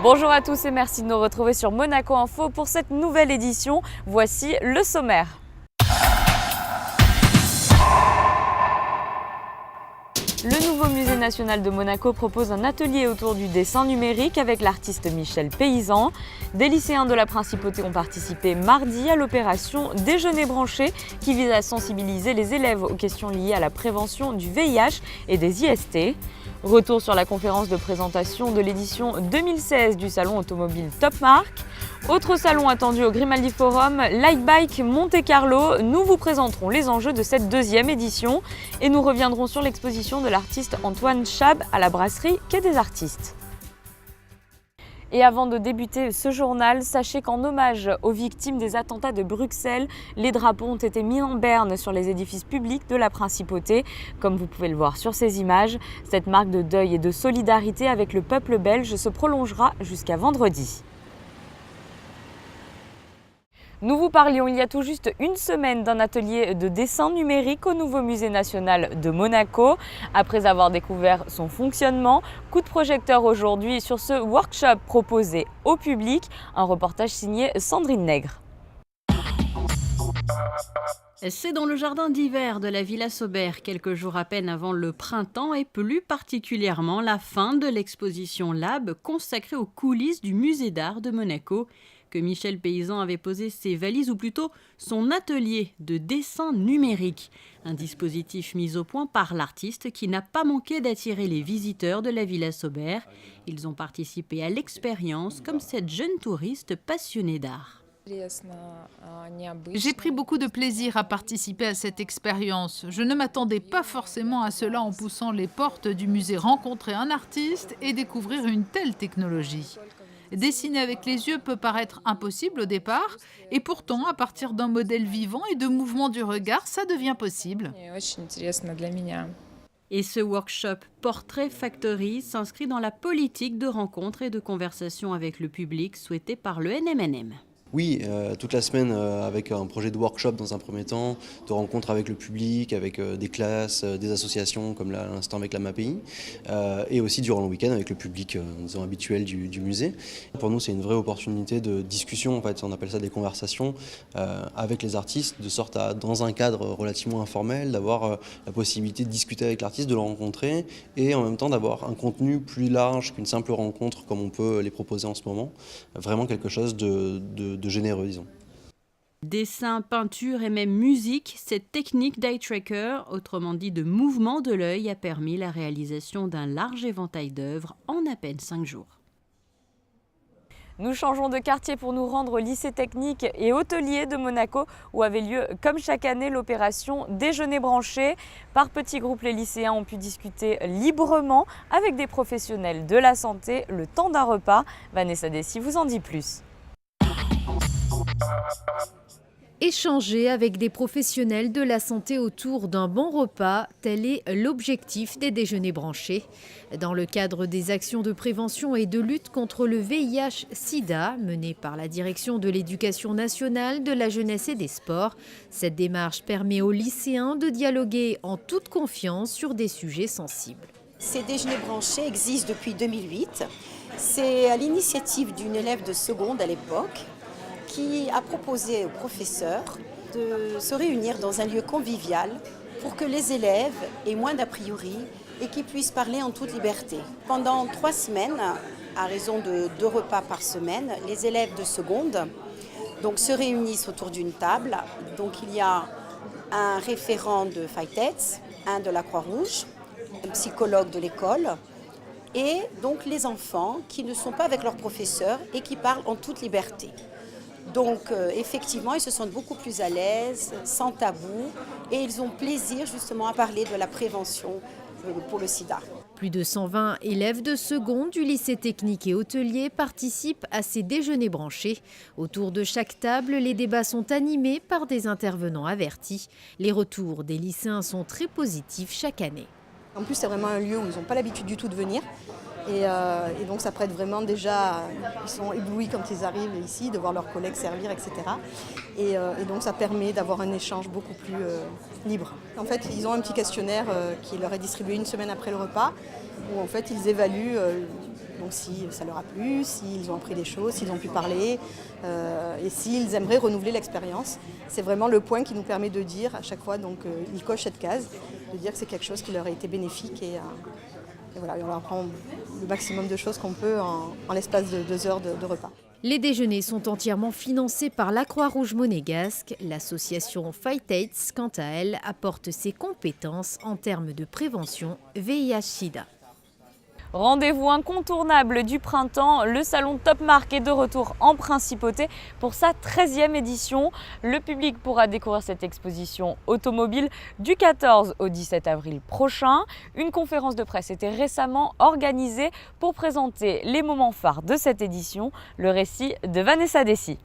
Bonjour à tous et merci de nous retrouver sur Monaco Info pour cette nouvelle édition. Voici le sommaire. Le nouveau musée national de Monaco propose un atelier autour du dessin numérique avec l'artiste Michel Paysan. Des lycéens de la Principauté ont participé mardi à l'opération Déjeuner branché qui vise à sensibiliser les élèves aux questions liées à la prévention du VIH et des IST. Retour sur la conférence de présentation de l'édition 2016 du salon automobile Top Marque. Autre salon attendu au Grimaldi Forum, Lightbike Monte Carlo. Nous vous présenterons les enjeux de cette deuxième édition et nous reviendrons sur l'exposition de l'artiste Antoine Chab à la brasserie Quai des Artistes. Et avant de débuter ce journal, sachez qu'en hommage aux victimes des attentats de Bruxelles, les drapeaux ont été mis en berne sur les édifices publics de la Principauté. Comme vous pouvez le voir sur ces images, cette marque de deuil et de solidarité avec le peuple belge se prolongera jusqu'à vendredi. Nous vous parlions il y a tout juste une semaine d'un atelier de dessin numérique au nouveau musée national de Monaco. Après avoir découvert son fonctionnement, coup de projecteur aujourd'hui sur ce workshop proposé au public. Un reportage signé Sandrine Nègre. C'est dans le jardin d'hiver de la Villa Saubert, quelques jours à peine avant le printemps et plus particulièrement la fin de l'exposition Lab consacrée aux coulisses du musée d'art de Monaco, que Michel Paysan avait posé ses valises, ou plutôt son atelier de dessin numérique. Un dispositif mis au point par l'artiste qui n'a pas manqué d'attirer les visiteurs de la Villa Saubert. Ils ont participé à l'expérience comme cette jeune touriste passionnée d'art. J'ai pris beaucoup de plaisir à participer à cette expérience. Je ne m'attendais pas forcément à cela en poussant les portes du musée, rencontrer un artiste et découvrir une telle technologie. Dessiner avec les yeux peut paraître impossible au départ, et pourtant, à partir d'un modèle vivant et de mouvements du regard, ça devient possible. Et ce workshop Portrait Factory s'inscrit dans la politique de rencontres et de conversations avec le public souhaitée par le NMNM. Oui, toute la semaine avec un projet de workshop dans un premier temps, de rencontres avec le public, avec des classes, des associations comme là, à l'instant avec la MAPI, et aussi durant le week-end avec le public disons, habituel du musée. Pour nous, c'est une vraie opportunité de discussion, en fait, on appelle ça des conversations avec les artistes, de sorte à, dans un cadre relativement informel, d'avoir la possibilité de discuter avec l'artiste, de le rencontrer, et en même temps d'avoir un contenu plus large qu'une simple rencontre comme on peut les proposer en ce moment. Vraiment quelque chose de généreux, disons. Dessin, peinture et même musique, cette technique d'eye tracker, autrement dit de mouvement de l'œil, a permis la réalisation d'un large éventail d'œuvres en à peine 5 jours. Nous changeons de quartier pour nous rendre au lycée technique et hôtelier de Monaco où avait lieu, comme chaque année, l'opération Déjeuner branché. Par petits groupes, les lycéens ont pu discuter librement avec des professionnels de la santé le temps d'un repas. Vanessa Dessy vous en dit plus. Échanger avec des professionnels de la santé autour d'un bon repas, tel est l'objectif des déjeuners branchés. Dans le cadre des actions de prévention et de lutte contre le VIH-Sida menées par la Direction de l'Éducation nationale, de la jeunesse et des sports, cette démarche permet aux lycéens de dialoguer en toute confiance sur des sujets sensibles. Ces déjeuners branchés existent depuis 2008. C'est à l'initiative d'une élève de seconde à l'époque qui a proposé aux professeurs de se réunir dans un lieu convivial pour que les élèves aient moins d'a priori et qu'ils puissent parler en toute liberté. Pendant 3 semaines, à raison de 2 repas par semaine, les élèves de seconde se réunissent autour d'une table. Donc il y a un référent de Faytets, un de la Croix-Rouge, un psychologue de l'école et donc les enfants qui ne sont pas avec leurs professeurs et qui parlent en toute liberté. Donc effectivement, ils se sentent beaucoup plus à l'aise, sans tabou, et ils ont plaisir justement à parler de la prévention pour le sida. Plus de 120 élèves de seconde du lycée technique et hôtelier participent à ces déjeuners branchés. Autour de chaque table, les débats sont animés par des intervenants avertis. Les retours des lycéens sont très positifs chaque année. En plus, c'est vraiment un lieu où ils n'ont pas l'habitude du tout de venir. Et donc ça prête vraiment déjà, ils sont éblouis quand ils arrivent ici, de voir leurs collègues servir, etc. Et donc ça permet d'avoir un échange beaucoup plus libre. En fait, ils ont un petit questionnaire qui leur est distribué une semaine après le repas, où en fait ils évaluent donc si ça leur a plu, s'ils ont appris des choses, s'ils ont pu parler, et s'ils aimeraient renouveler l'expérience. C'est vraiment le point qui nous permet de dire à chaque fois, donc ils cochent cette case, de dire que c'est quelque chose qui leur a été bénéfique et voilà, on leur apprend le maximum de choses qu'on peut en l'espace de 2 heures de repas. Les déjeuners sont entièrement financés par la Croix-Rouge monégasque. L'association Fight AIDS, quant à elle, apporte ses compétences en termes de prévention VIH-Sida. Rendez-vous incontournable du printemps, le salon Top Marque est de retour en Principauté pour sa 13e édition. Le public pourra découvrir cette exposition automobile du 14 au 17 avril prochain. Une conférence de presse était récemment organisée pour présenter les moments phares de cette édition, le récit de Vanessa Dessy.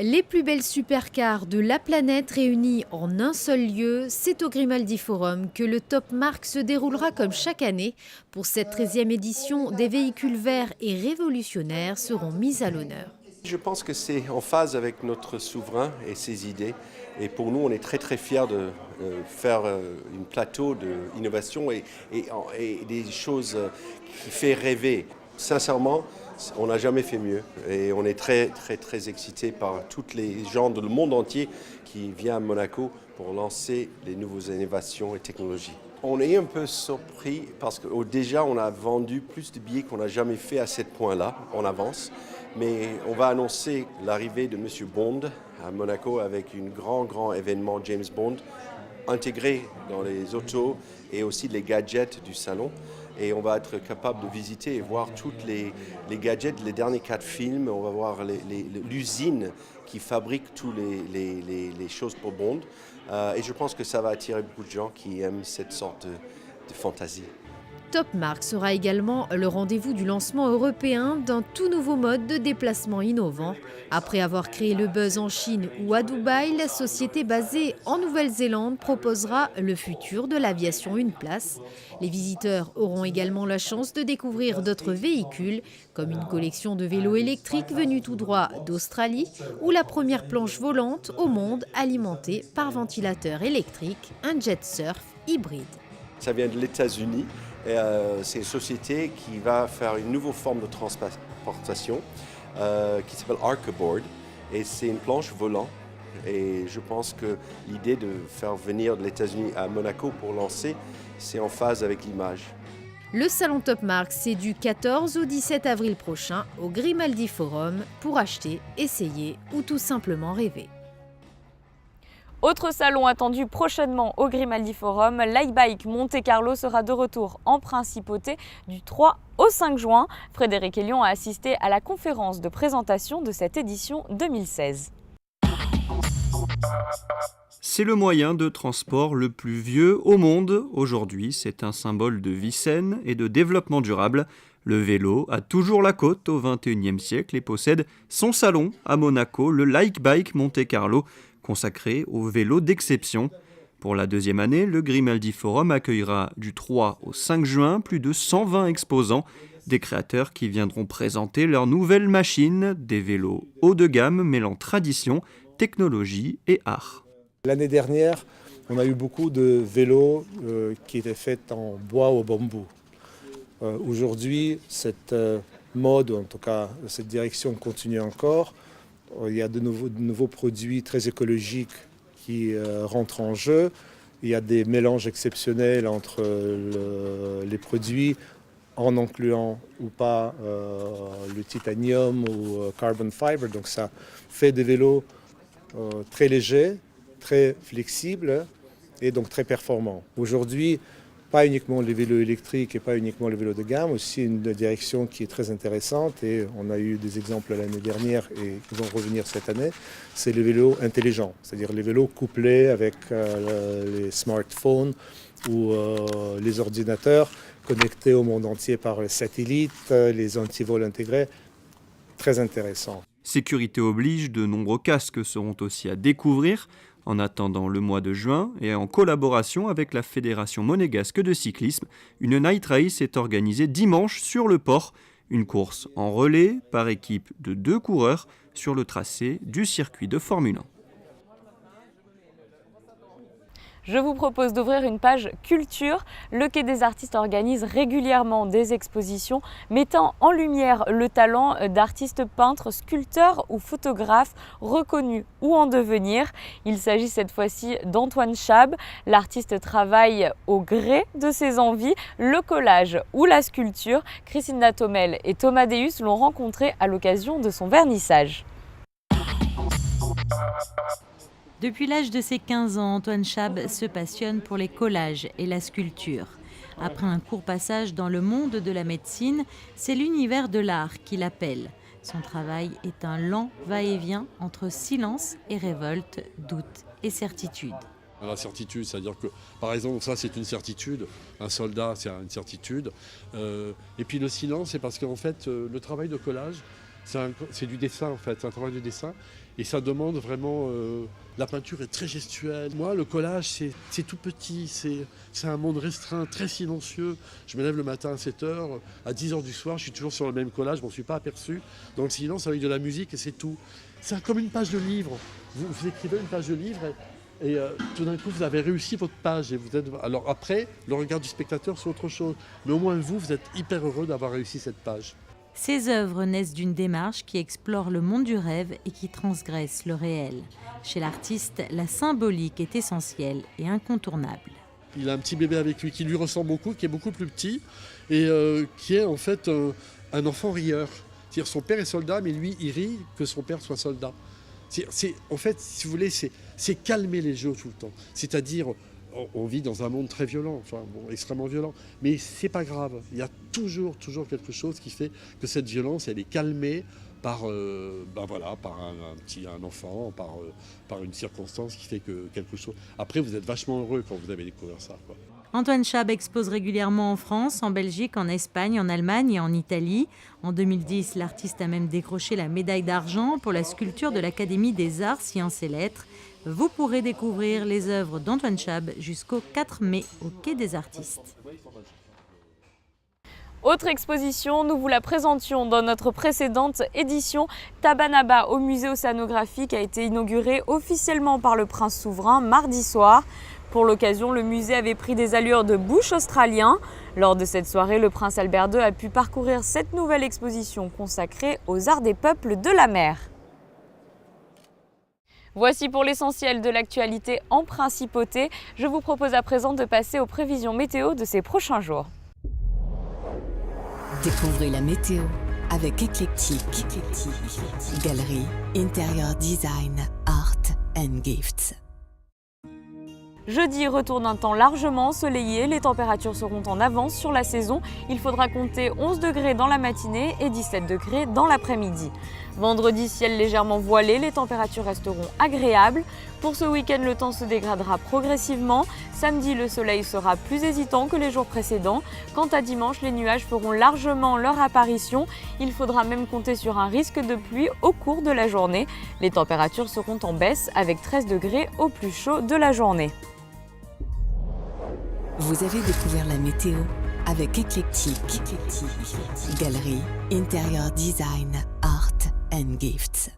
Les plus belles supercars de la planète réunies en un seul lieu, c'est au Grimaldi Forum que le Top Marque se déroulera comme chaque année. Pour cette 13e édition, des véhicules verts et révolutionnaires seront mis à l'honneur. Je pense que c'est en phase avec notre souverain et ses idées. Et pour nous, on est très fiers de faire un plateau d'innovation et des choses qui fait rêver. Sincèrement, on n'a jamais fait mieux et on est très excités par tous les gens du monde entier qui viennent à Monaco pour lancer les nouvelles innovations et technologies. On est un peu surpris parce que déjà on a vendu plus de billets qu'on n'a jamais fait à ce point-là en avance. Mais on va annoncer l'arrivée de M. Bond à Monaco avec un grand événement James Bond intégré dans les autos et aussi les gadgets du salon. Et on va être capable de visiter et voir tous les gadgets, les derniers 4 films. On va voir l'usine qui fabrique toutes les choses pour Bond. Et je pense que ça va attirer beaucoup de gens qui aiment cette sorte de fantaisie. Top Marque sera également le rendez-vous du lancement européen d'un tout nouveau mode de déplacement innovant. Après avoir créé le buzz en Chine ou à Dubaï, la société basée en Nouvelle-Zélande proposera le futur de l'aviation une place. Les visiteurs auront également la chance de découvrir d'autres véhicules, comme une collection de vélos électriques venus tout droit d'Australie ou la première planche volante au monde alimentée par ventilateur électrique, un jet surf hybride. Ça vient de l'États-Unis. C'est une société qui va faire une nouvelle forme de transportation qui s'appelle Arcaboard. Et c'est une planche volante. Et je pense que l'idée de faire venir de l'États-Unis à Monaco pour lancer, c'est en phase avec l'image. Le salon Top Marque, c'est du 14 au 17 avril prochain au Grimaldi Forum pour acheter, essayer ou tout simplement rêver. Autre salon attendu prochainement au Grimaldi Forum, l'iBike Monte Carlo sera de retour en Principauté du 3 au 5 juin. Frédéric Elion a assisté à la conférence de présentation de cette édition 2016. C'est le moyen de transport le plus vieux au monde. Aujourd'hui, c'est un symbole de vie saine et de développement durable. Le vélo a toujours la cote au XXIe siècle et possède son salon à Monaco, le l'iBike Monte Carlo, consacré au vélo d'exception. Pour la 2e année, le Grimaldi Forum accueillera du 3 au 5 juin plus de 120 exposants, des créateurs qui viendront présenter leurs nouvelles machines, des vélos haut de gamme mêlant tradition, technologie et art. L'année dernière, on a eu beaucoup de vélos qui étaient faits en bois ou bambou. Aujourd'hui, cette mode, ou en tout cas cette direction continue encore. Il y a de nouveaux produits très écologiques qui rentrent en jeu. Il y a des mélanges exceptionnels entre les produits en incluant ou pas le titanium ou carbon fiber. Donc ça fait des vélos très légers, très flexibles et donc très performants. Aujourd'hui, pas uniquement les vélos électriques et pas uniquement les vélos de gamme, aussi une direction qui est très intéressante et on a eu des exemples l'année dernière et qui vont revenir cette année, c'est les vélos intelligents, c'est-à-dire les vélos couplés avec les smartphones ou les ordinateurs connectés au monde entier par satellite, les antivols intégrés, très intéressant. Sécurité oblige, de nombreux casques seront aussi à découvrir. En attendant le mois de juin, et en collaboration avec la Fédération monégasque de cyclisme, une night race est organisée dimanche sur le port. Une course en relais par équipe de 2 coureurs sur le tracé du circuit de Formule 1. Je vous propose d'ouvrir une page culture. Le Quai des Artistes organise régulièrement des expositions mettant en lumière le talent d'artistes peintres, sculpteurs ou photographes reconnus ou en devenir. Il s'agit cette fois-ci d'Antoine Chab. L'artiste travaille au gré de ses envies, le collage ou la sculpture. Christine Datomel et Thomas Deus l'ont rencontré à l'occasion de son vernissage. Depuis l'âge de ses 15 ans, Antoine Chab se passionne pour les collages et la sculpture. Après un court passage dans le monde de la médecine, c'est l'univers de l'art qui l'appelle. Son travail est un lent va-et-vient entre silence et révolte, doute et certitude. La certitude, c'est-à-dire que, par exemple, ça c'est une certitude, un soldat c'est une certitude. Et puis le silence, c'est parce qu'en fait, le travail de collage, c'est du dessin en fait, c'est un travail de dessin. Et ça demande vraiment... la peinture est très gestuelle. Moi, le collage, c'est tout petit, c'est un monde restreint, très silencieux. Je me lève le matin à 7h, à 10h du soir, je suis toujours sur le même collage, je ne m'en suis pas aperçu. Dans le silence, avec de la musique, et c'est tout. C'est comme une page de livre. Vous écrivez une page de livre et tout d'un coup, vous avez réussi votre page. Et vous êtes... Alors après, le regard du spectateur, c'est autre chose. Mais au moins, vous êtes hyper heureux d'avoir réussi cette page. Ces œuvres naissent d'une démarche qui explore le monde du rêve et qui transgresse le réel. Chez l'artiste, la symbolique est essentielle et incontournable. Il a un petit bébé avec lui qui lui ressemble beaucoup, qui est beaucoup plus petit et qui est en fait un enfant rieur. C'est-à-dire son père est soldat, mais lui, il rit que son père soit soldat. En fait, si vous voulez, c'est calmer les jeux tout le temps. C'est-à-dire... On vit dans un monde très violent, extrêmement violent, mais c'est pas grave. Il y a toujours quelque chose qui fait que cette violence, elle est calmée par, par un enfant, par une circonstance qui fait que quelque chose. Après, vous êtes vachement heureux quand vous avez découvert ça, quoi. Antoine Chab expose régulièrement en France, en Belgique, en Espagne, en Allemagne et en Italie. En 2010, l'artiste a même décroché la médaille d'argent pour la sculpture de l'Académie des Arts, Sciences et Lettres. Vous pourrez découvrir les œuvres d'Antoine Chab jusqu'au 4 mai au Quai des Artistes. Autre exposition, nous vous la présentions dans notre précédente édition. Tabanaba au musée océanographique a été inauguré officiellement par le prince souverain mardi soir. Pour l'occasion, le musée avait pris des allures de bush australien. Lors de cette soirée, le prince Albert II a pu parcourir cette nouvelle exposition consacrée aux arts des peuples de la mer. Voici pour l'essentiel de l'actualité en principauté. Je vous propose à présent de passer aux prévisions météo de ces prochains jours. Découvrez la météo avec Eclectic. Galerie, Interior Design, Art and Gifts. Jeudi, retour d'un temps largement ensoleillé, les températures seront en avance sur la saison. Il faudra compter 11 degrés dans la matinée et 17 degrés dans l'après-midi. Vendredi, ciel légèrement voilé, les températures resteront agréables. Pour ce week-end, le temps se dégradera progressivement. Samedi, le soleil sera plus hésitant que les jours précédents. Quant à dimanche, les nuages feront largement leur apparition. Il faudra même compter sur un risque de pluie au cours de la journée. Les températures seront en baisse avec 13 degrés au plus chaud de la journée. Vous avez découvert la météo avec Eclectic. Galerie, Interior Design, Art and Gifts.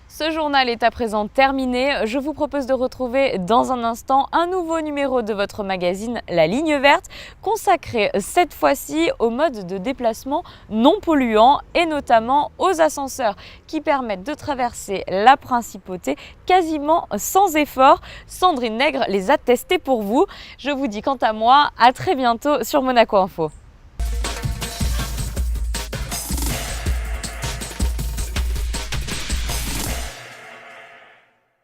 Ce journal est à présent terminé. Je vous propose de retrouver dans un instant un nouveau numéro de votre magazine La Ligne Verte, consacré cette fois-ci au mode de déplacement non polluant et notamment aux ascenseurs qui permettent de traverser la principauté quasiment sans effort. Sandrine Nègre les a testés pour vous. Je vous dis quant à moi à très bientôt sur Monaco Info.